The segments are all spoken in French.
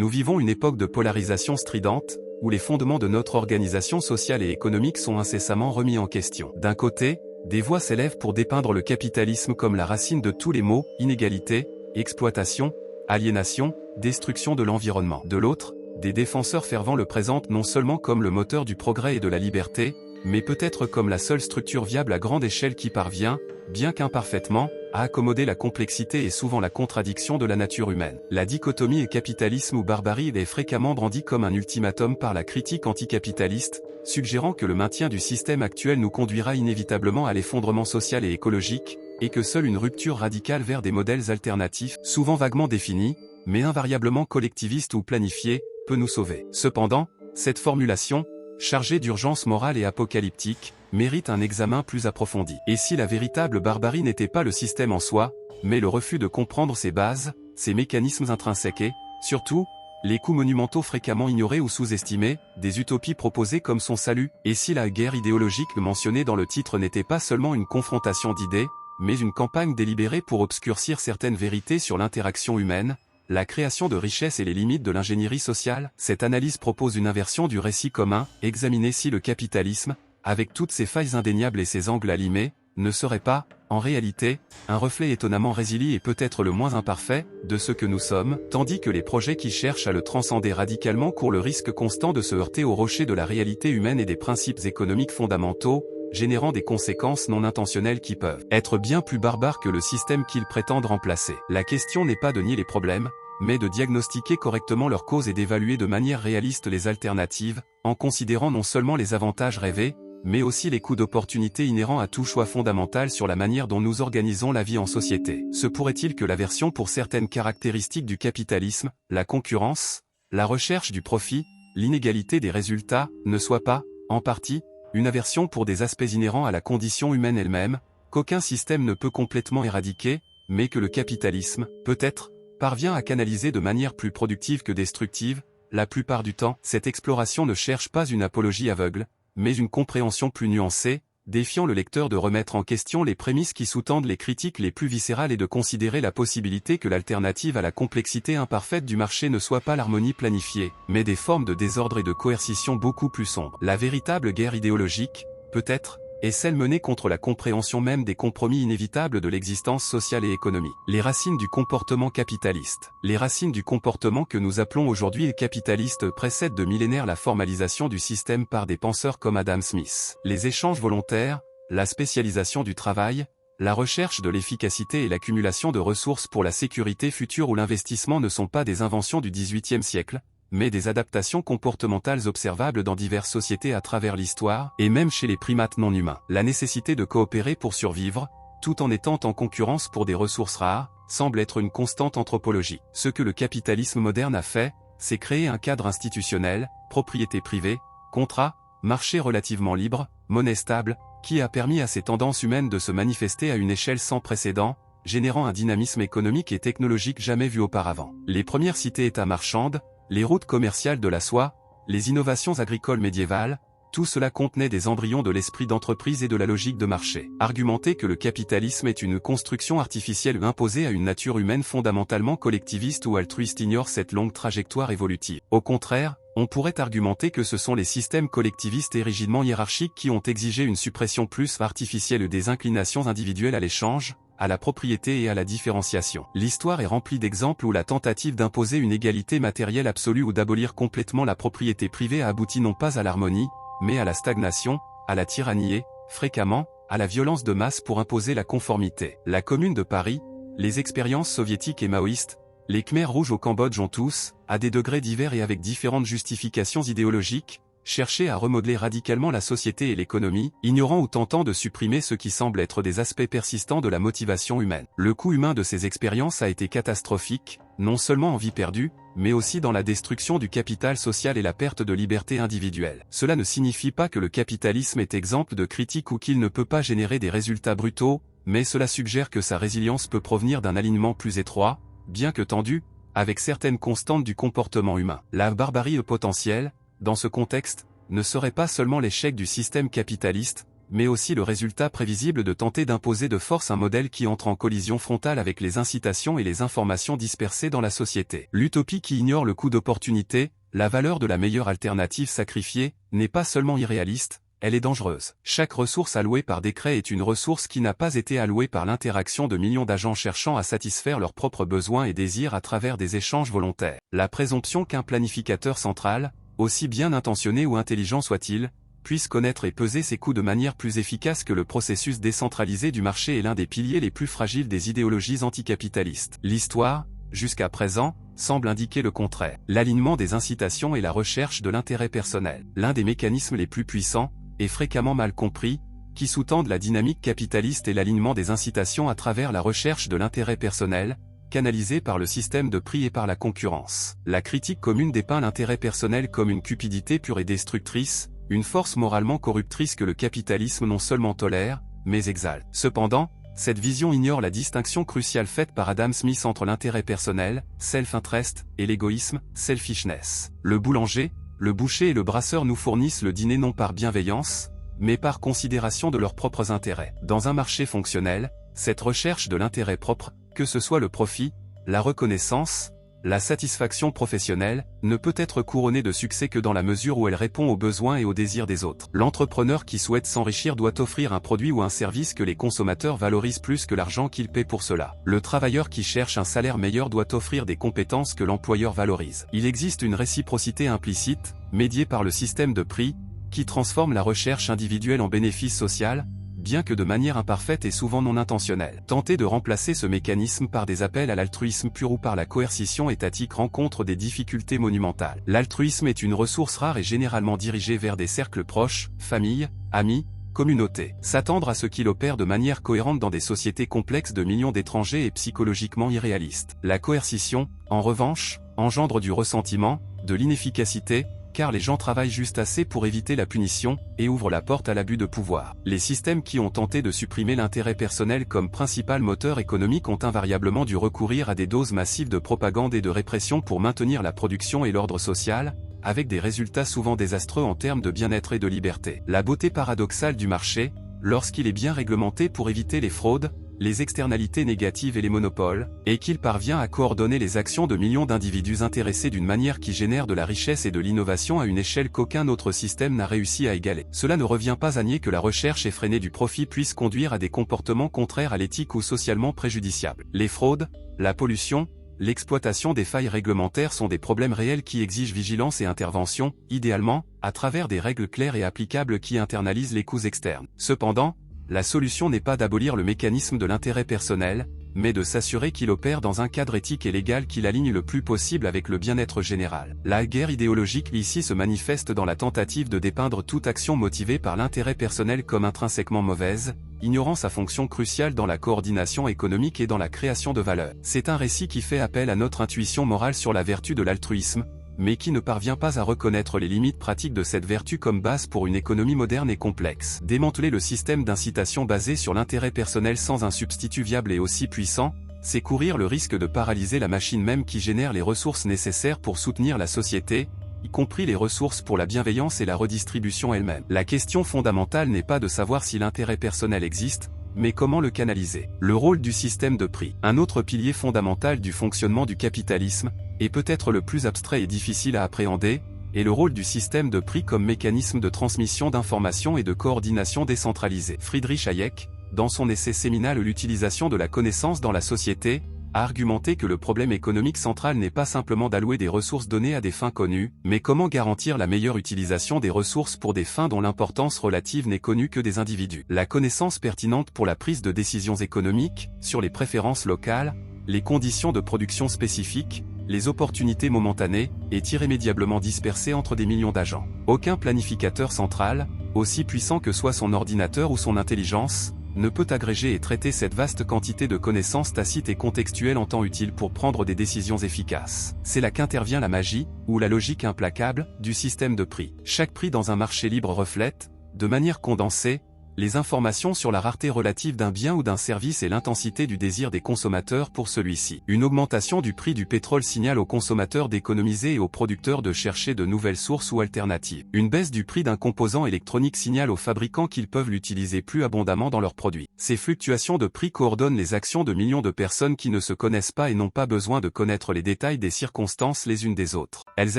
Nous vivons une époque de polarisation stridente, où les fondements de notre organisation sociale et économique sont incessamment remis en question. D'un côté, des voix s'élèvent pour dépeindre le capitalisme comme la racine de tous les maux, inégalité, exploitation, aliénation, destruction de l'environnement. De l'autre, des défenseurs fervents le présentent non seulement comme le moteur du progrès et de la liberté, mais peut-être comme la seule structure viable à grande échelle qui parvient, bien qu'imparfaitement, à accommoder la complexité et souvent la contradiction de la nature humaine. La dichotomie capitalisme ou barbarie est fréquemment brandie comme un ultimatum par la critique anticapitaliste, suggérant que le maintien du système actuel nous conduira inévitablement à l'effondrement social et écologique, et que seule une rupture radicale vers des modèles alternatifs, souvent vaguement définis, mais invariablement collectivistes ou planifiés, peut nous sauver. Cependant, cette formulation, chargée d'urgence morale et apocalyptique, mérite un examen plus approfondi. Et si la véritable barbarie n'était pas le système en soi, mais le refus de comprendre ses bases, ses mécanismes intrinsèques et, surtout, les coûts monumentaux fréquemment ignorés ou sous-estimés, des utopies proposées comme son salut, et si la guerre idéologique mentionnée dans le titre n'était pas seulement une confrontation d'idées, mais une campagne délibérée pour obscurcir certaines vérités sur l'interaction humaine, la création de richesses et les limites de l'ingénierie sociale, cette analyse propose une inversion du récit commun, examiner si le capitalisme, avec toutes ses failles indéniables et ses angles à limer, ne serait pas, en réalité, un reflet étonnamment résilient et peut-être le moins imparfait, de ce que nous sommes, tandis que les projets qui cherchent à le transcender radicalement courent le risque constant de se heurter au rocher de la réalité humaine et des principes économiques fondamentaux, générant des conséquences non intentionnelles qui peuvent être bien plus barbares que le système qu'ils prétendent remplacer. La question n'est pas de nier les problèmes, mais de diagnostiquer correctement leurs causes et d'évaluer de manière réaliste les alternatives, en considérant non seulement les avantages rêvés, mais aussi les coûts d'opportunité inhérents à tout choix fondamental sur la manière dont nous organisons la vie en société. Se pourrait-il que l'aversion pour certaines caractéristiques du capitalisme, la concurrence, la recherche du profit, l'inégalité des résultats, ne soit pas, en partie, une aversion pour des aspects inhérents à la condition humaine elle-même, qu'aucun système ne peut complètement éradiquer, mais que le capitalisme, peut-être, parvient à canaliser de manière plus productive que destructive? La plupart du temps, cette exploration ne cherche pas une apologie aveugle, mais une compréhension plus nuancée, défiant le lecteur de remettre en question les prémices qui sous-tendent les critiques les plus viscérales et de considérer la possibilité que l'alternative à la complexité imparfaite du marché ne soit pas l'harmonie planifiée, mais des formes de désordre et de coercition beaucoup plus sombres. La véritable guerre idéologique, peut-être, est celle menée contre la compréhension même des compromis inévitables de l'existence sociale et économique. Les racines du comportement capitaliste. Les racines du comportement que nous appelons aujourd'hui capitaliste précèdent de millénaires la formalisation du système par des penseurs comme Adam Smith. Les échanges volontaires, la spécialisation du travail, la recherche de l'efficacité et l'accumulation de ressources pour la sécurité future ou l'investissement ne sont pas des inventions du XVIIIe siècle, mais des adaptations comportementales observables dans diverses sociétés à travers l'histoire, et même chez les primates non humains. La nécessité de coopérer pour survivre, tout en étant en concurrence pour des ressources rares, semble être une constante anthropologique. Ce que le capitalisme moderne a fait, c'est créer un cadre institutionnel, propriété privée, contrat, marché relativement libre, monnaie stable, qui a permis à ces tendances humaines de se manifester à une échelle sans précédent, générant un dynamisme économique et technologique jamais vu auparavant. Les premières cités-États marchandes, les routes commerciales de la soie, les innovations agricoles médiévales, tout cela contenait des embryons de l'esprit d'entreprise et de la logique de marché. Argumenter que le capitalisme est une construction artificielle imposée à une nature humaine fondamentalement collectiviste ou altruiste ignore cette longue trajectoire évolutive. Au contraire, on pourrait argumenter que ce sont les systèmes collectivistes et rigidement hiérarchiques qui ont exigé une suppression plus artificielle des inclinations individuelles à l'échange, à la propriété et à la différenciation. L'histoire est remplie d'exemples où la tentative d'imposer une égalité matérielle absolue ou d'abolir complètement la propriété privée a abouti non pas à l'harmonie, mais à la stagnation, à la tyrannie et, fréquemment, à la violence de masse pour imposer la conformité. La Commune de Paris, les expériences soviétiques et maoïstes, les Khmers rouges au Cambodge ont tous, à des degrés divers et avec différentes justifications idéologiques, chercher à remodeler radicalement la société et l'économie, ignorant ou tentant de supprimer ce qui semble être des aspects persistants de la motivation humaine. Le coût humain de ces expériences a été catastrophique, non seulement en vie perdue, mais aussi dans la destruction du capital social et la perte de liberté individuelle. Cela ne signifie pas que le capitalisme est exempt de critiques ou qu'il ne peut pas générer des résultats brutaux, mais cela suggère que sa résilience peut provenir d'un alignement plus étroit, bien que tendu, avec certaines constantes du comportement humain. La barbarie potentielle, dans ce contexte, ne serait pas seulement l'échec du système capitaliste, mais aussi le résultat prévisible de tenter d'imposer de force un modèle qui entre en collision frontale avec les incitations et les informations dispersées dans la société. L'utopie qui ignore le coût d'opportunité, la valeur de la meilleure alternative sacrifiée, n'est pas seulement irréaliste, elle est dangereuse. Chaque ressource allouée par décret est une ressource qui n'a pas été allouée par l'interaction de millions d'agents cherchant à satisfaire leurs propres besoins et désirs à travers des échanges volontaires. La présomption qu'un planificateur central, aussi bien intentionné ou intelligent soit-il, puisse connaître et peser ses coûts de manière plus efficace que le processus décentralisé du marché est l'un des piliers les plus fragiles des idéologies anticapitalistes. L'histoire, jusqu'à présent, semble indiquer le contraire. L'alignement des incitations et la recherche de l'intérêt personnel. L'un des mécanismes les plus puissants, et fréquemment mal compris, qui sous-tendent la dynamique capitaliste et l'alignement des incitations à travers la recherche de l'intérêt personnel, canalisé par le système de prix et par la concurrence. La critique commune dépeint l'intérêt personnel comme une cupidité pure et destructrice, une force moralement corruptrice que le capitalisme non seulement tolère, mais exalte. Cependant, cette vision ignore la distinction cruciale faite par Adam Smith entre l'intérêt personnel, self-interest, et l'égoïsme, selfishness. Le boulanger, le boucher et le brasseur nous fournissent le dîner non par bienveillance, mais par considération de leurs propres intérêts. Dans un marché fonctionnel, cette recherche de l'intérêt propre, que ce soit le profit, la reconnaissance, la satisfaction professionnelle, ne peut être couronnée de succès que dans la mesure où elle répond aux besoins et aux désirs des autres. L'entrepreneur qui souhaite s'enrichir doit offrir un produit ou un service que les consommateurs valorisent plus que l'argent qu'ils paient pour cela. Le travailleur qui cherche un salaire meilleur doit offrir des compétences que l'employeur valorise. Il existe une réciprocité implicite, médiée par le système de prix, qui transforme la recherche individuelle en bénéfice social, bien que de manière imparfaite et souvent non intentionnelle. Tenter de remplacer ce mécanisme par des appels à l'altruisme pur ou par la coercition étatique rencontre des difficultés monumentales. L'altruisme est une ressource rare et généralement dirigée vers des cercles proches, familles, amis, communautés. S'attendre à ce qu'il opère de manière cohérente dans des sociétés complexes de millions d'étrangers est psychologiquement irréaliste. La coercition, en revanche, engendre du ressentiment, de l'inefficacité, car les gens travaillent juste assez pour éviter la punition, et ouvrent la porte à l'abus de pouvoir. Les systèmes qui ont tenté de supprimer l'intérêt personnel comme principal moteur économique ont invariablement dû recourir à des doses massives de propagande et de répression pour maintenir la production et l'ordre social, avec des résultats souvent désastreux en termes de bien-être et de liberté. La beauté paradoxale du marché, lorsqu'il est bien réglementé pour éviter les fraudes, les externalités négatives et les monopoles, et qu'il parvient à coordonner les actions de millions d'individus intéressés d'une manière qui génère de la richesse et de l'innovation à une échelle qu'aucun autre système n'a réussi à égaler. Cela ne revient pas à nier que la recherche effrénée du profit puisse conduire à des comportements contraires à l'éthique ou socialement préjudiciables. Les fraudes, la pollution, l'exploitation des failles réglementaires sont des problèmes réels qui exigent vigilance et intervention, idéalement, à travers des règles claires et applicables qui internalisent les coûts externes. Cependant, la solution n'est pas d'abolir le mécanisme de l'intérêt personnel, mais de s'assurer qu'il opère dans un cadre éthique et légal qui l'aligne le plus possible avec le bien-être général. La guerre idéologique ici se manifeste dans la tentative de dépeindre toute action motivée par l'intérêt personnel comme intrinsèquement mauvaise, ignorant sa fonction cruciale dans la coordination économique et dans la création de valeur. C'est un récit qui fait appel à notre intuition morale sur la vertu de l'altruisme, mais qui ne parvient pas à reconnaître les limites pratiques de cette vertu comme base pour une économie moderne et complexe. Démanteler le système d'incitation basé sur l'intérêt personnel sans un substitut viable et aussi puissant, c'est courir le risque de paralyser la machine même qui génère les ressources nécessaires pour soutenir la société, y compris les ressources pour la bienveillance et la redistribution elle-même. La question fondamentale n'est pas de savoir si l'intérêt personnel existe, mais comment le canaliser. Le rôle du système de prix. Un autre pilier fondamental du fonctionnement du capitalisme, et peut-être le plus abstrait et difficile à appréhender, est le rôle du système de prix comme mécanisme de transmission d'informations et de coordination décentralisée. Friedrich Hayek, dans son essai séminal L'utilisation de la connaissance dans la société, a argumenté que le problème économique central n'est pas simplement d'allouer des ressources données à des fins connues, mais comment garantir la meilleure utilisation des ressources pour des fins dont l'importance relative n'est connue que des individus. La connaissance pertinente pour la prise de décisions économiques, sur les préférences locales, les conditions de production spécifiques, les opportunités momentanées, est irrémédiablement dispersée entre des millions d'agents. Aucun planificateur central, aussi puissant que soit son ordinateur ou son intelligence, ne peut agréger et traiter cette vaste quantité de connaissances tacites et contextuelles en temps utile pour prendre des décisions efficaces. C'est là qu'intervient la magie, ou la logique implacable, du système de prix. Chaque prix dans un marché libre reflète, de manière condensée, les informations sur la rareté relative d'un bien ou d'un service et l'intensité du désir des consommateurs pour celui-ci. Une augmentation du prix du pétrole signale aux consommateurs d'économiser et aux producteurs de chercher de nouvelles sources ou alternatives. Une baisse du prix d'un composant électronique signale aux fabricants qu'ils peuvent l'utiliser plus abondamment dans leurs produits. Ces fluctuations de prix coordonnent les actions de millions de personnes qui ne se connaissent pas et n'ont pas besoin de connaître les détails des circonstances les unes des autres. Elles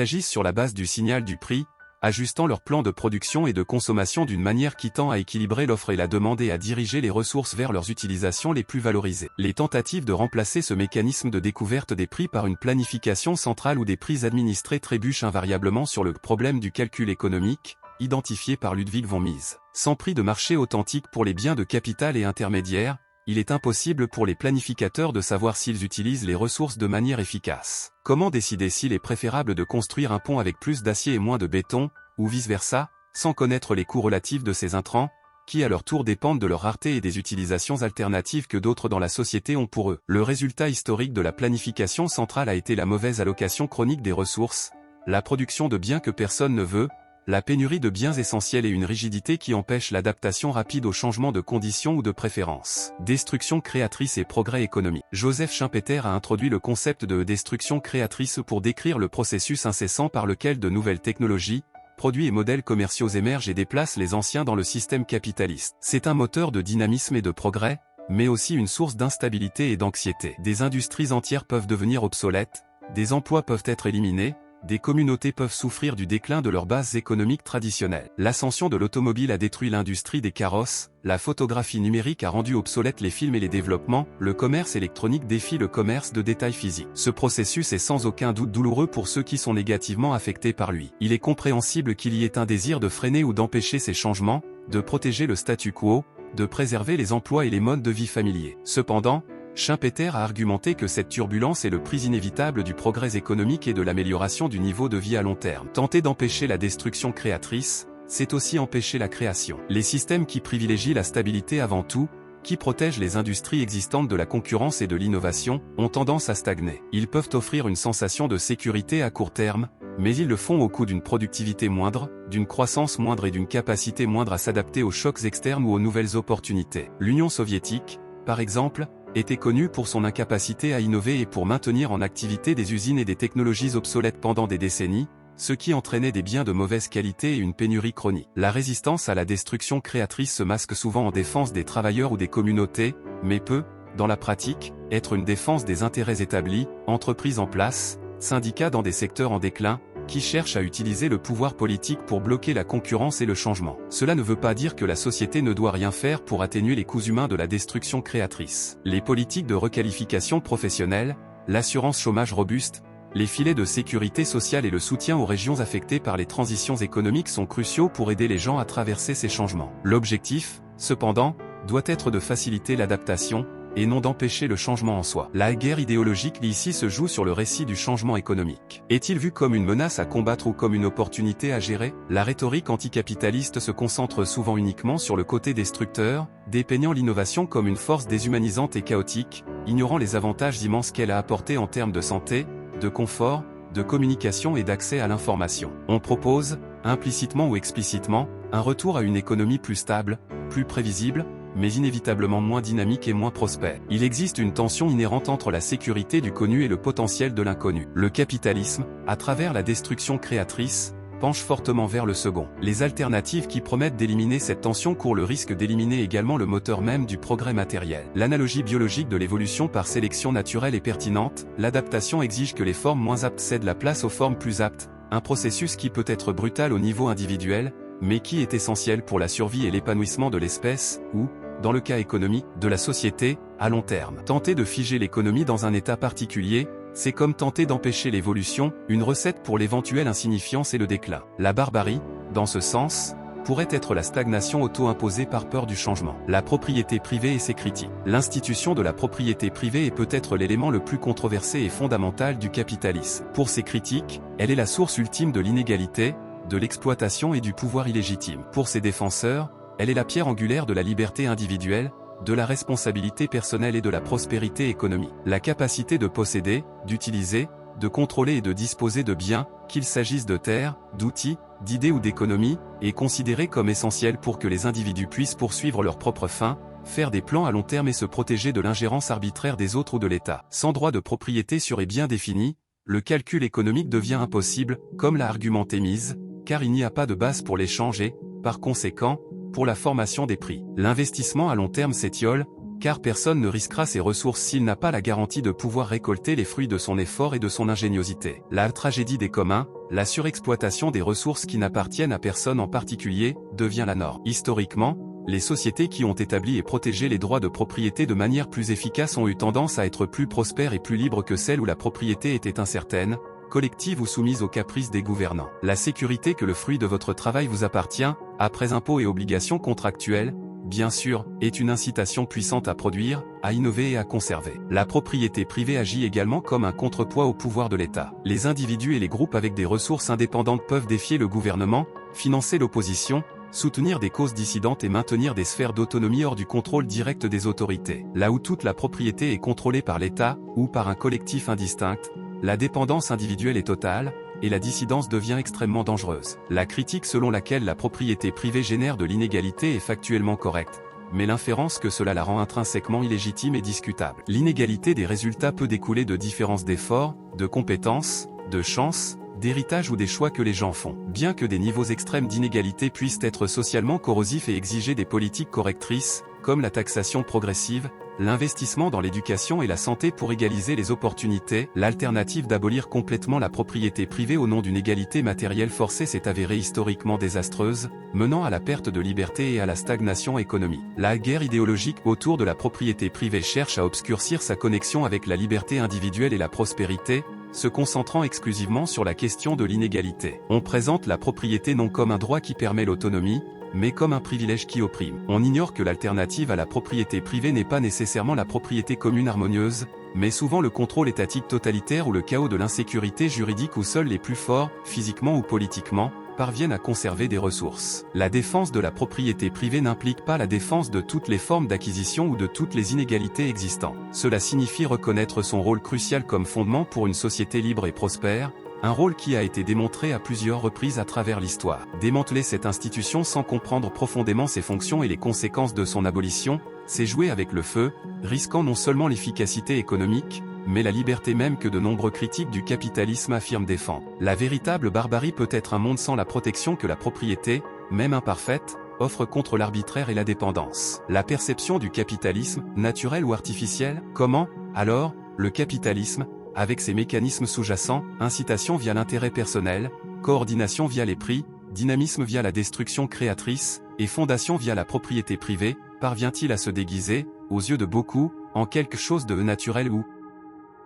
agissent sur la base du signal du prix, ajustant leur plan de production et de consommation d'une manière qui tend à équilibrer l'offre et la demande et à diriger les ressources vers leurs utilisations les plus valorisées. Les tentatives de remplacer ce mécanisme de découverte des prix par une planification centrale ou des prix administrés trébuchent invariablement sur le problème du calcul économique, identifié par Ludwig von Mises. Sans prix de marché authentique pour les biens de capital et intermédiaires, il est impossible pour les planificateurs de savoir s'ils utilisent les ressources de manière efficace. Comment décider s'il est préférable de construire un pont avec plus d'acier et moins de béton, ou vice-versa, sans connaître les coûts relatifs de ces intrants, qui à leur tour dépendent de leur rareté et des utilisations alternatives que d'autres dans la société ont pour eux. Le résultat historique de la planification centrale a été la mauvaise allocation chronique des ressources, la production de biens que personne ne veut, la pénurie de biens essentiels et une rigidité qui empêche l'adaptation rapide aux changements de conditions ou de préférences. Destruction créatrice et progrès économique. Joseph Schumpeter a introduit le concept de destruction créatrice pour décrire le processus incessant par lequel de nouvelles technologies, produits et modèles commerciaux émergent et déplacent les anciens dans le système capitaliste. C'est un moteur de dynamisme et de progrès, mais aussi une source d'instabilité et d'anxiété. Des industries entières peuvent devenir obsolètes, des emplois peuvent être éliminés, des communautés peuvent souffrir du déclin de leurs bases économiques traditionnelles. L'ascension de l'automobile a détruit l'industrie des carrosses, la photographie numérique a rendu obsolètes les films et les développements, le commerce électronique défie le commerce de détail physique. Ce processus est sans aucun doute douloureux pour ceux qui sont négativement affectés par lui. Il est compréhensible qu'il y ait un désir de freiner ou d'empêcher ces changements, de protéger le statu quo, de préserver les emplois et les modes de vie familiers. Cependant, Schumpeter a argumenté que cette turbulence est le prix inévitable du progrès économique et de l'amélioration du niveau de vie à long terme. Tenter d'empêcher la destruction créatrice, c'est aussi empêcher la création. Les systèmes qui privilégient la stabilité avant tout, qui protègent les industries existantes de la concurrence et de l'innovation, ont tendance à stagner. Ils peuvent offrir une sensation de sécurité à court terme, mais ils le font au coût d'une productivité moindre, d'une croissance moindre et d'une capacité moindre à s'adapter aux chocs externes ou aux nouvelles opportunités. L'Union soviétique, par exemple, était connue pour son incapacité à innover et pour maintenir en activité des usines et des technologies obsolètes pendant des décennies, ce qui entraînait des biens de mauvaise qualité et une pénurie chronique. La résistance à la destruction créatrice se masque souvent en défense des travailleurs ou des communautés, mais peut, dans la pratique, être une défense des intérêts établis, entreprises en place, syndicats dans des secteurs en déclin, qui cherchent à utiliser le pouvoir politique pour bloquer la concurrence et le changement. Cela ne veut pas dire que la société ne doit rien faire pour atténuer les coûts humains de la destruction créatrice. Les politiques de requalification professionnelle, l'assurance chômage robuste, les filets de sécurité sociale et le soutien aux régions affectées par les transitions économiques sont cruciaux pour aider les gens à traverser ces changements. L'objectif, cependant, doit être de faciliter l'adaptation, et non d'empêcher le changement en soi. La guerre idéologique ici se joue sur le récit du changement économique. Est-il vu comme une menace à combattre ou comme une opportunité à gérer? La rhétorique anticapitaliste se concentre souvent uniquement sur le côté destructeur, dépeignant l'innovation comme une force déshumanisante et chaotique, ignorant les avantages immenses qu'elle a apportés en termes de santé, de confort, de communication et d'accès à l'information. On propose, implicitement ou explicitement, un retour à une économie plus stable, plus prévisible, mais inévitablement moins dynamique et moins prospère. Il existe une tension inhérente entre la sécurité du connu et le potentiel de l'inconnu. Le capitalisme, à travers la destruction créatrice, penche fortement vers le second. Les alternatives qui promettent d'éliminer cette tension courent le risque d'éliminer également le moteur même du progrès matériel. L'analogie biologique de l'évolution par sélection naturelle est pertinente, l'adaptation exige que les formes moins aptes cèdent la place aux formes plus aptes, un processus qui peut être brutal au niveau individuel, mais qui est essentiel pour la survie et l'épanouissement de l'espèce, ou, dans le cas économique, de la société, à long terme. Tenter de figer l'économie dans un état particulier, c'est comme tenter d'empêcher l'évolution, une recette pour l'éventuelle insignifiance et le déclin. La barbarie, dans ce sens, pourrait être la stagnation auto-imposée par peur du changement. La propriété privée et ses critiques. L'institution de la propriété privée est peut-être l'élément le plus controversé et fondamental du capitalisme. Pour ses critiques, elle est la source ultime de l'inégalité, de l'exploitation et du pouvoir illégitime. Pour ses défenseurs, elle est la pierre angulaire de la liberté individuelle, de la responsabilité personnelle et de la prospérité économique. La capacité de posséder, d'utiliser, de contrôler et de disposer de biens, qu'il s'agisse de terres, d'outils, d'idées ou d'économie, est considéré comme essentiel pour que les individus puissent poursuivre leurs propres fins, faire des plans à long terme et se protéger de l'ingérence arbitraire des autres ou de l'État. Sans droit de propriété sûr et bien défini, le calcul économique devient impossible, comme l'a argumenté Mises, car il n'y a pas de base pour l'échange et, par conséquent, pour la formation des prix. L'investissement à long terme s'étiole, car personne ne risquera ses ressources s'il n'a pas la garantie de pouvoir récolter les fruits de son effort et de son ingéniosité. La tragédie des communs, la surexploitation des ressources qui n'appartiennent à personne en particulier, devient la norme. Historiquement, les sociétés qui ont établi et protégé les droits de propriété de manière plus efficace ont eu tendance à être plus prospères et plus libres que celles où la propriété était incertaine, collective ou soumise aux caprices des gouvernants. La sécurité que le fruit de votre travail vous appartient, après impôts et obligations contractuelles, bien sûr, est une incitation puissante à produire, à innover et à conserver. La propriété privée agit également comme un contrepoids au pouvoir de l'État. Les individus et les groupes avec des ressources indépendantes peuvent défier le gouvernement, financer l'opposition, soutenir des causes dissidentes et maintenir des sphères d'autonomie hors du contrôle direct des autorités. Là où toute la propriété est contrôlée par l'État, ou par un collectif indistinct, la dépendance individuelle est totale, et la dissidence devient extrêmement dangereuse. La critique selon laquelle la propriété privée génère de l'inégalité est factuellement correcte, mais l'inférence que cela la rend intrinsèquement illégitime est discutable. L'inégalité des résultats peut découler de différences d'efforts, de compétences, de chances, d'héritage ou des choix que les gens font. Bien que des niveaux extrêmes d'inégalité puissent être socialement corrosifs et exiger des politiques correctrices, comme la taxation progressive, l'investissement dans l'éducation et la santé pour égaliser les opportunités, l'alternative d'abolir complètement la propriété privée au nom d'une égalité matérielle forcée s'est avérée historiquement désastreuse, menant à la perte de liberté et à la stagnation économique. La guerre idéologique autour de la propriété privée cherche à obscurcir sa connexion avec la liberté individuelle et la prospérité, se concentrant exclusivement sur la question de l'inégalité. On présente la propriété non comme un droit qui permet l'autonomie, mais comme un privilège qui opprime. On ignore que l'alternative à la propriété privée n'est pas nécessairement la propriété commune harmonieuse, mais souvent le contrôle étatique totalitaire ou le chaos de l'insécurité juridique où seuls les plus forts, physiquement ou politiquement, parviennent à conserver des ressources. La défense de la propriété privée n'implique pas la défense de toutes les formes d'acquisition ou de toutes les inégalités existantes. Cela signifie reconnaître son rôle crucial comme fondement pour une société libre et prospère, un rôle qui a été démontré à plusieurs reprises à travers l'histoire. Démanteler cette institution sans comprendre profondément ses fonctions et les conséquences de son abolition, c'est jouer avec le feu, risquant non seulement l'efficacité économique, mais la liberté même que de nombreux critiques du capitalisme affirment défendre. La véritable barbarie peut être un monde sans la protection que la propriété, même imparfaite, offre contre l'arbitraire et la dépendance. La perception du capitalisme, naturel ou artificiel, comment, alors, le capitalisme, avec ses mécanismes sous-jacents, incitation via l'intérêt personnel, coordination via les prix, dynamisme via la destruction créatrice, et fondation via la propriété privée, parvient-il à se déguiser, aux yeux de beaucoup, en quelque chose de naturel ou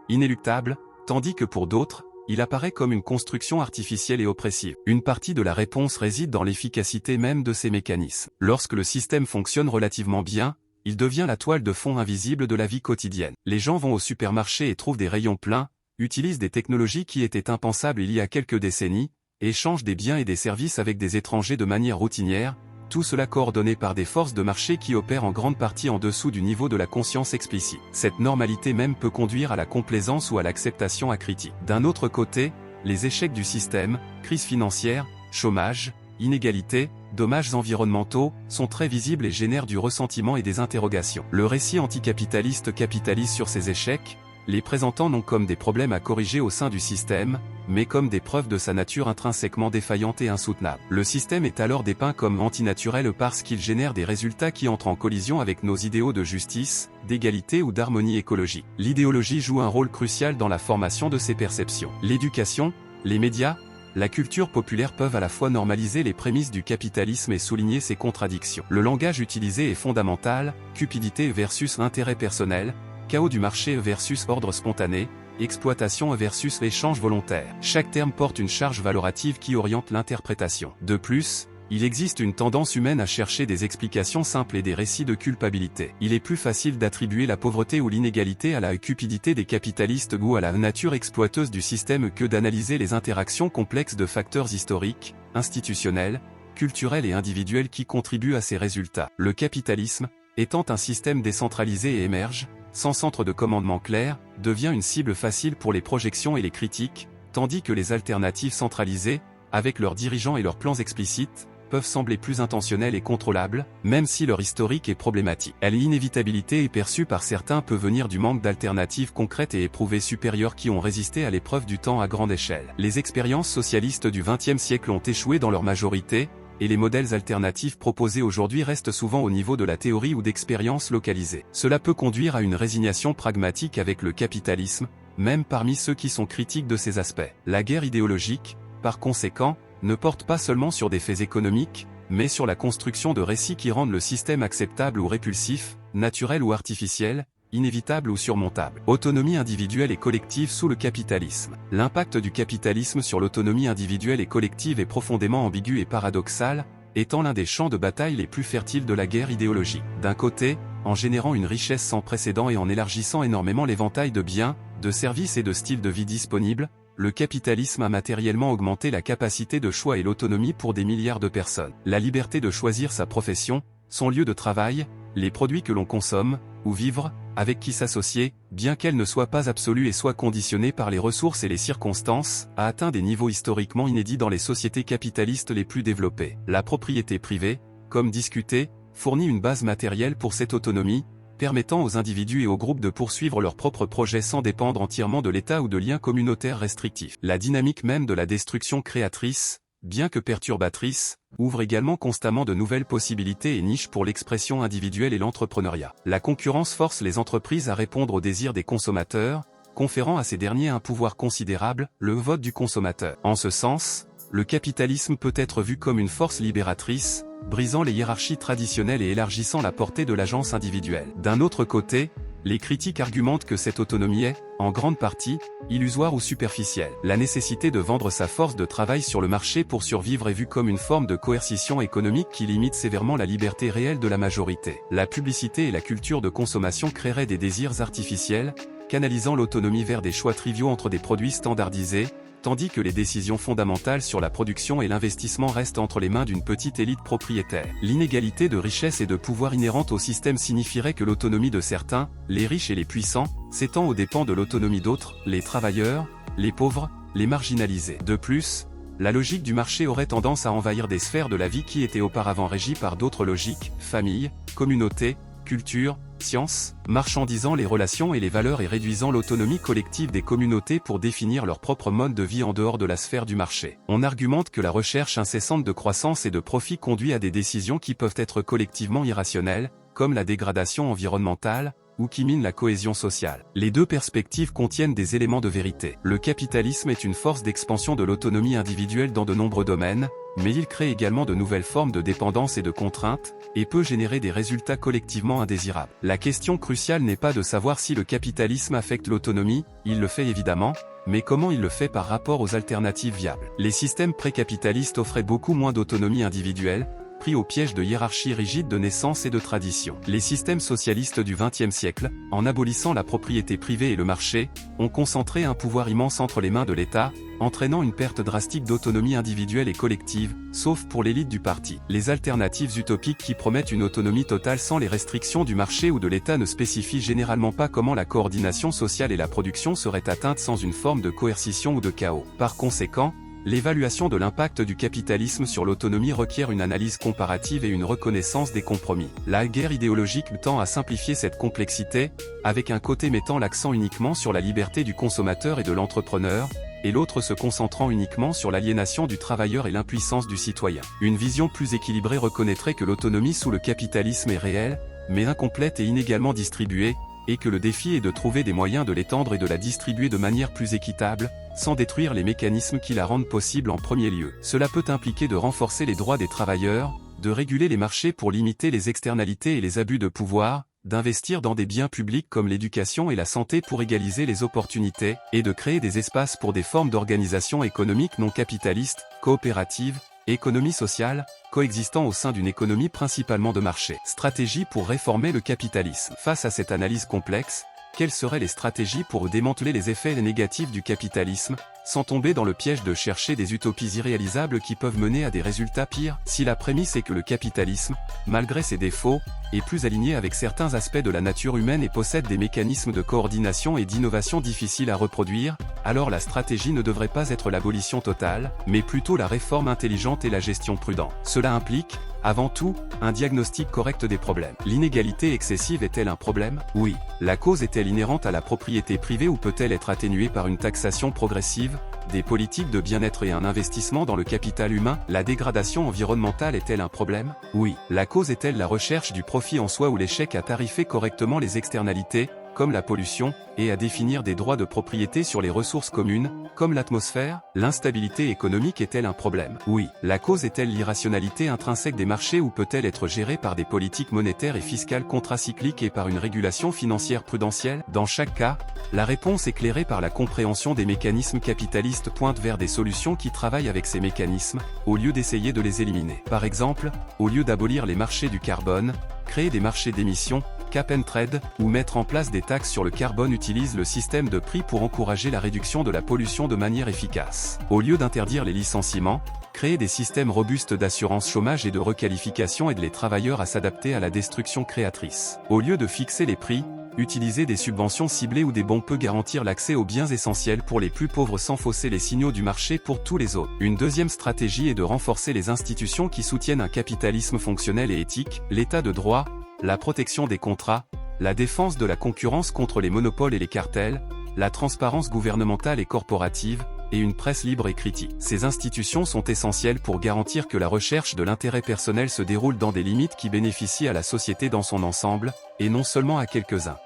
inéluctable, tandis que pour d'autres, il apparaît comme une construction artificielle et oppressive. Une partie de la réponse réside dans l'efficacité même de ces mécanismes. Lorsque le système fonctionne relativement bien, il devient la toile de fond invisible de la vie quotidienne. Les gens vont au supermarché et trouvent des rayons pleins, utilisent des technologies qui étaient impensables il y a quelques décennies, échangent des biens et des services avec des étrangers de manière routinière, tout cela coordonné par des forces de marché qui opèrent en grande partie en dessous du niveau de la conscience explicite. Cette normalité même peut conduire à la complaisance ou à l'acceptation acritique. D'un autre côté, les échecs du système, crise financière, chômage, inégalités, dommages environnementaux, sont très visibles et génèrent du ressentiment et des interrogations. Le récit anticapitaliste capitalise sur ces échecs, les présentant non comme des problèmes à corriger au sein du système, mais comme des preuves de sa nature intrinsèquement défaillante et insoutenable. Le système est alors dépeint comme antinaturel parce qu'il génère des résultats qui entrent en collision avec nos idéaux de justice, d'égalité ou d'harmonie écologique. L'idéologie joue un rôle crucial dans la formation de ces perceptions. L'éducation, les médias, la culture populaire peuvent à la fois normaliser les prémices du capitalisme et souligner ses contradictions. Le langage utilisé est fondamental, cupidité versus intérêt personnel, chaos du marché versus ordre spontané, exploitation versus échange volontaire. Chaque terme porte une charge valorative qui oriente l'interprétation. De plus, il existe une tendance humaine à chercher des explications simples et des récits de culpabilité. Il est plus facile d'attribuer la pauvreté ou l'inégalité à la cupidité des capitalistes ou à la nature exploiteuse du système que d'analyser les interactions complexes de facteurs historiques, institutionnels, culturels et individuels qui contribuent à ces résultats. Le capitalisme, étant un système décentralisé et émerge, sans centre de commandement clair, devient une cible facile pour les projections et les critiques, tandis que les alternatives centralisées, avec leurs dirigeants et leurs plans explicites, peuvent sembler plus intentionnels et contrôlables, même si leur historique est problématique. L'inévitabilité est perçue par certains peut venir du manque d'alternatives concrètes et éprouvées supérieures qui ont résisté à l'épreuve du temps à grande échelle. Les expériences socialistes du XXe siècle ont échoué dans leur majorité, et les modèles alternatifs proposés aujourd'hui restent souvent au niveau de la théorie ou d'expériences localisées. Cela peut conduire à une résignation pragmatique avec le capitalisme, même parmi ceux qui sont critiques de ces aspects. La guerre idéologique, par conséquent, ne porte pas seulement sur des faits économiques, mais sur la construction de récits qui rendent le système acceptable ou répulsif, naturel ou artificiel, inévitable ou surmontable. Autonomie individuelle et collective sous le capitalisme. L'impact du capitalisme sur l'autonomie individuelle et collective est profondément ambigu et paradoxal, étant l'un des champs de bataille les plus fertiles de la guerre idéologique. D'un côté, en générant une richesse sans précédent et en élargissant énormément l'éventail de biens, de services et de styles de vie disponibles, le capitalisme a matériellement augmenté la capacité de choix et l'autonomie pour des milliards de personnes. La liberté de choisir sa profession, son lieu de travail, les produits que l'on consomme, ou vivre, avec qui s'associer, bien qu'elle ne soit pas absolue et soit conditionnée par les ressources et les circonstances, a atteint des niveaux historiquement inédits dans les sociétés capitalistes les plus développées. La propriété privée, comme discuté, fournit une base matérielle pour cette autonomie, permettant aux individus et aux groupes de poursuivre leurs propres projets sans dépendre entièrement de l'État ou de liens communautaires restrictifs. La dynamique même de la destruction créatrice, bien que perturbatrice, ouvre également constamment de nouvelles possibilités et niches pour l'expression individuelle et l'entrepreneuriat. La concurrence force les entreprises à répondre aux désirs des consommateurs, conférant à ces derniers un pouvoir considérable, le vote du consommateur. En ce sens, le capitalisme peut être vu comme une force libératrice, brisant les hiérarchies traditionnelles et élargissant la portée de l'agence individuelle. D'un autre côté, les critiques argumentent que cette autonomie est, en grande partie, illusoire ou superficielle. La nécessité de vendre sa force de travail sur le marché pour survivre est vue comme une forme de coercition économique qui limite sévèrement la liberté réelle de la majorité. La publicité et la culture de consommation créeraient des désirs artificiels, canalisant l'autonomie vers des choix triviaux entre des produits standardisés, tandis que les décisions fondamentales sur la production et l'investissement restent entre les mains d'une petite élite propriétaire. L'inégalité de richesse et de pouvoir inhérente au système signifierait que l'autonomie de certains, les riches et les puissants, s'étend aux dépens de l'autonomie d'autres, les travailleurs, les pauvres, les marginalisés. De plus, la logique du marché aurait tendance à envahir des sphères de la vie qui étaient auparavant régies par d'autres logiques, famille, communauté, culture, science, marchandisant les relations et les valeurs et réduisant l'autonomie collective des communautés pour définir leur propre mode de vie en dehors de la sphère du marché. On argumente que la recherche incessante de croissance et de profit conduit à des décisions qui peuvent être collectivement irrationnelles, comme la dégradation environnementale, ou qui minent la cohésion sociale. Les deux perspectives contiennent des éléments de vérité. Le capitalisme est une force d'expansion de l'autonomie individuelle dans de nombreux domaines, mais il crée également de nouvelles formes de dépendance et de contraintes, et peut générer des résultats collectivement indésirables. La question cruciale n'est pas de savoir si le capitalisme affecte l'autonomie, il le fait évidemment, mais comment il le fait par rapport aux alternatives viables. Les systèmes pré-capitalistes offraient beaucoup moins d'autonomie individuelle, pris au piège de hiérarchies rigides de naissance et de tradition. Les systèmes socialistes du XXe siècle, en abolissant la propriété privée et le marché, ont concentré un pouvoir immense entre les mains de l'État, entraînant une perte drastique d'autonomie individuelle et collective, sauf pour l'élite du parti. Les alternatives utopiques qui promettent une autonomie totale sans les restrictions du marché ou de l'État ne spécifient généralement pas comment la coordination sociale et la production seraient atteintes sans une forme de coercition ou de chaos. Par conséquent, l'évaluation de l'impact du capitalisme sur l'autonomie requiert une analyse comparative et une reconnaissance des compromis. La guerre idéologique tend à simplifier cette complexité, avec un côté mettant l'accent uniquement sur la liberté du consommateur et de l'entrepreneur, et l'autre se concentrant uniquement sur l'aliénation du travailleur et l'impuissance du citoyen. Une vision plus équilibrée reconnaîtrait que l'autonomie sous le capitalisme est réelle, mais incomplète et inégalement distribuée, et que le défi est de trouver des moyens de l'étendre et de la distribuer de manière plus équitable, sans détruire les mécanismes qui la rendent possible en premier lieu. Cela peut impliquer de renforcer les droits des travailleurs, de réguler les marchés pour limiter les externalités et les abus de pouvoir, d'investir dans des biens publics comme l'éducation et la santé pour égaliser les opportunités, et de créer des espaces pour des formes d'organisation économique non capitalistes, coopératives, économie sociale, coexistant au sein d'une économie principalement de marché. Stratégie pour réformer le capitalisme. Face à cette analyse complexe, quelles seraient les stratégies pour démanteler les effets négatifs du capitalisme, sans tomber dans le piège de chercher des utopies irréalisables qui peuvent mener à des résultats pires. Si la prémisse est que le capitalisme, malgré ses défauts, est plus aligné avec certains aspects de la nature humaine et possède des mécanismes de coordination et d'innovation difficiles à reproduire, alors la stratégie ne devrait pas être l'abolition totale, mais plutôt la réforme intelligente et la gestion prudente. Cela implique, avant tout, un diagnostic correct des problèmes. L'inégalité excessive est-elle un problème? Oui. La cause est-elle inhérente à la propriété privée ou peut-elle être atténuée par une taxation progressive, des politiques de bien-être et un investissement dans le capital humain? La dégradation environnementale est-elle un problème? Oui. La cause est-elle la recherche du profit en soi ou l'échec à tarifer correctement les externalités, comme la pollution, et à définir des droits de propriété sur les ressources communes, comme l'atmosphère? L'instabilité économique est-elle un problème? Oui. La cause est-elle l'irrationalité intrinsèque des marchés ou peut-elle être gérée par des politiques monétaires et fiscales contracycliques et par une régulation financière prudentielle? Dans chaque cas, la réponse éclairée par la compréhension des mécanismes capitalistes pointe vers des solutions qui travaillent avec ces mécanismes, au lieu d'essayer de les éliminer. Par exemple, au lieu d'abolir les marchés du carbone, créer des marchés d'émissions, cap and trade, ou mettre en place des taxes sur le carbone utilise le système de prix pour encourager la réduction de la pollution de manière efficace. Au lieu d'interdire les licenciements, créer des systèmes robustes d'assurance chômage et de requalification aide les travailleurs à s'adapter à la destruction créatrice. Au lieu de fixer les prix, utiliser des subventions ciblées ou des bons peut garantir l'accès aux biens essentiels pour les plus pauvres sans fausser les signaux du marché pour tous les autres. Une deuxième stratégie est de renforcer les institutions qui soutiennent un capitalisme fonctionnel et éthique, l'état de droit, la protection des contrats, la défense de la concurrence contre les monopoles et les cartels, la transparence gouvernementale et corporative, et une presse libre et critique. Ces institutions sont essentielles pour garantir que la recherche de l'intérêt personnel se déroule dans des limites qui bénéficient à la société dans son ensemble, et non seulement à quelques-uns.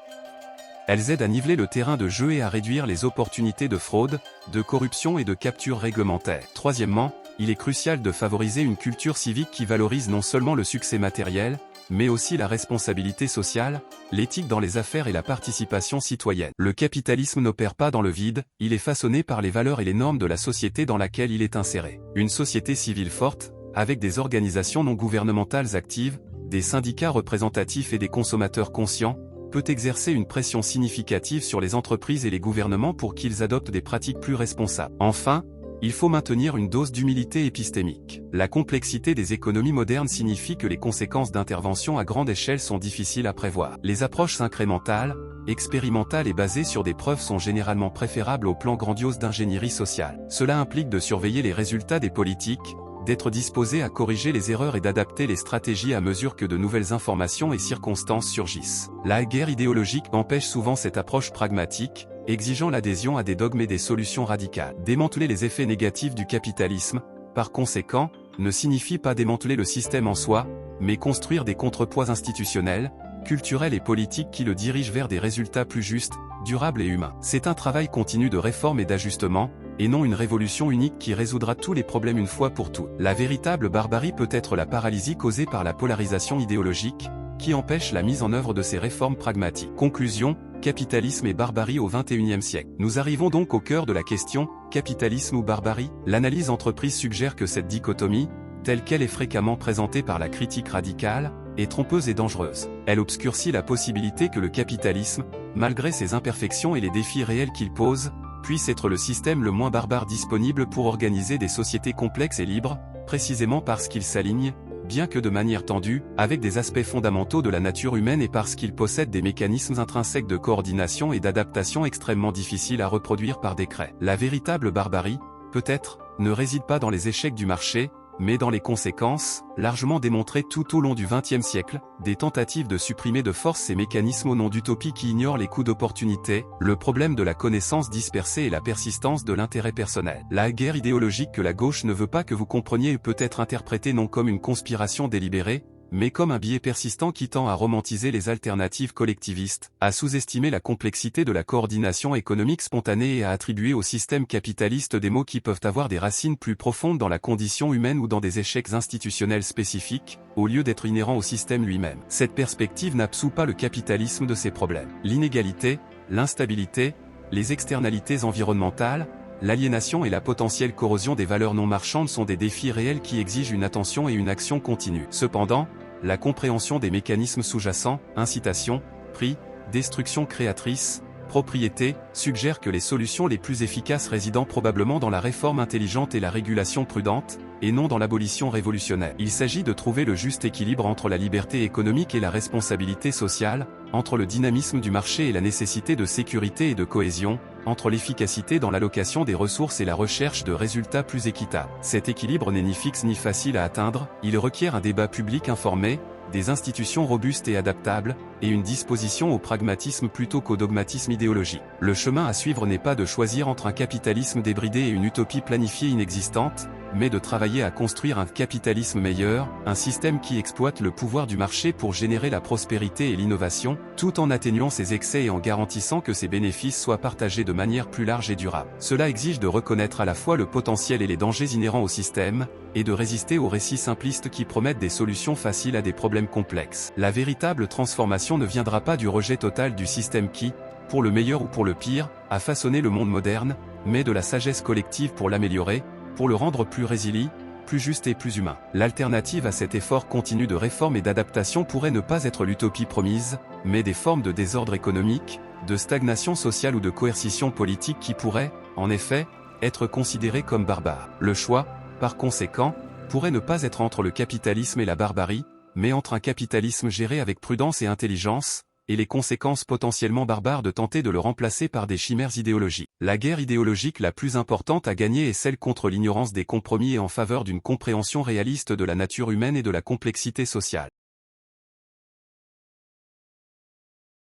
Elles aident à niveler le terrain de jeu et à réduire les opportunités de fraude, de corruption et de capture réglementaire. Troisièmement, il est crucial de favoriser une culture civique qui valorise non seulement le succès matériel, mais aussi la responsabilité sociale, l'éthique dans les affaires et la participation citoyenne. Le capitalisme n'opère pas dans le vide, il est façonné par les valeurs et les normes de la société dans laquelle il est inséré. Une société civile forte, avec des organisations non gouvernementales actives, des syndicats représentatifs et des consommateurs conscients, peut exercer une pression significative sur les entreprises et les gouvernements pour qu'ils adoptent des pratiques plus responsables. Enfin, il faut maintenir une dose d'humilité épistémique. La complexité des économies modernes signifie que les conséquences d'interventions à grande échelle sont difficiles à prévoir. Les approches incrémentales, expérimentales et basées sur des preuves sont généralement préférables aux plans grandioses d'ingénierie sociale. Cela implique de surveiller les résultats des politiques, d'être disposé à corriger les erreurs et d'adapter les stratégies à mesure que de nouvelles informations et circonstances surgissent. La guerre idéologique empêche souvent cette approche pragmatique, exigeant l'adhésion à des dogmes et des solutions radicales. Démanteler les effets négatifs du capitalisme, par conséquent, ne signifie pas démanteler le système en soi, mais construire des contrepoids institutionnels, culturels et politiques qui le dirigent vers des résultats plus justes, durables et humains. C'est un travail continu de réforme et d'ajustement, et non une révolution unique qui résoudra tous les problèmes une fois pour toutes. La véritable barbarie peut être la paralysie causée par la polarisation idéologique, qui empêche la mise en œuvre de ces réformes pragmatiques. Conclusion, capitalisme et barbarie au XXIe siècle. Nous arrivons donc au cœur de la question, capitalisme ou barbarie? L'analyse entreprise suggère que cette dichotomie, telle qu'elle est fréquemment présentée par la critique radicale, est trompeuse et dangereuse. Elle obscurcit la possibilité que le capitalisme, malgré ses imperfections et les défis réels qu'il pose, puisse être le système le moins barbare disponible pour organiser des sociétés complexes et libres, précisément parce qu'il s'aligne, bien que de manière tendue, avec des aspects fondamentaux de la nature humaine et parce qu'il possède des mécanismes intrinsèques de coordination et d'adaptation extrêmement difficiles à reproduire par décret. La véritable barbarie, peut-être, ne réside pas dans les échecs du marché, mais dans les conséquences, largement démontrées tout au long du XXe siècle, des tentatives de supprimer de force ces mécanismes au nom d'utopies qui ignorent les coûts d'opportunité, le problème de la connaissance dispersée et la persistance de l'intérêt personnel. La guerre idéologique que la gauche ne veut pas que vous compreniez peut être interprétée non comme une conspiration délibérée, mais comme un biais persistant qui tend à romantiser les alternatives collectivistes, à sous-estimer la complexité de la coordination économique spontanée et à attribuer au système capitaliste des maux qui peuvent avoir des racines plus profondes dans la condition humaine ou dans des échecs institutionnels spécifiques, au lieu d'être inhérents au système lui-même. Cette perspective n'absout pas le capitalisme de ses problèmes. L'inégalité, l'instabilité, les externalités environnementales, l'aliénation et la potentielle corrosion des valeurs non marchandes sont des défis réels qui exigent une attention et une action continue. Cependant, la compréhension des mécanismes sous-jacents, incitation, prix, destruction créatrice, Propriété suggère que les solutions les plus efficaces résident probablement dans la réforme intelligente et la régulation prudente, et non dans l'abolition révolutionnaire. Il s'agit de trouver le juste équilibre entre la liberté économique et la responsabilité sociale, entre le dynamisme du marché et la nécessité de sécurité et de cohésion, entre l'efficacité dans l'allocation des ressources et la recherche de résultats plus équitables. Cet équilibre n'est ni fixe ni facile à atteindre, il requiert un débat public informé, des institutions robustes et adaptables, et une disposition au pragmatisme plutôt qu'au dogmatisme idéologique. Le chemin à suivre n'est pas de choisir entre un capitalisme débridé et une utopie planifiée inexistante, mais de travailler à construire un capitalisme meilleur, un système qui exploite le pouvoir du marché pour générer la prospérité et l'innovation, tout en atténuant ses excès et en garantissant que ses bénéfices soient partagés de manière plus large et durable. Cela exige de reconnaître à la fois le potentiel et les dangers inhérents au système, et de résister aux récits simplistes qui promettent des solutions faciles à des problèmes complexes. La véritable transformation ne viendra pas du rejet total du système qui, pour le meilleur ou pour le pire, a façonné le monde moderne, mais de la sagesse collective pour l'améliorer, pour le rendre plus résilient, plus juste et plus humain. L'alternative à cet effort continu de réforme et d'adaptation pourrait ne pas être l'utopie promise, mais des formes de désordre économique, de stagnation sociale ou de coercition politique qui pourraient, en effet, être considérées comme barbares. Le choix, par conséquent, pourrait ne pas être entre le capitalisme et la barbarie, mais entre un capitalisme géré avec prudence et intelligence, et les conséquences potentiellement barbares de tenter de le remplacer par des chimères idéologiques. La guerre idéologique la plus importante à gagner est celle contre l'ignorance des compromis et en faveur d'une compréhension réaliste de la nature humaine et de la complexité sociale.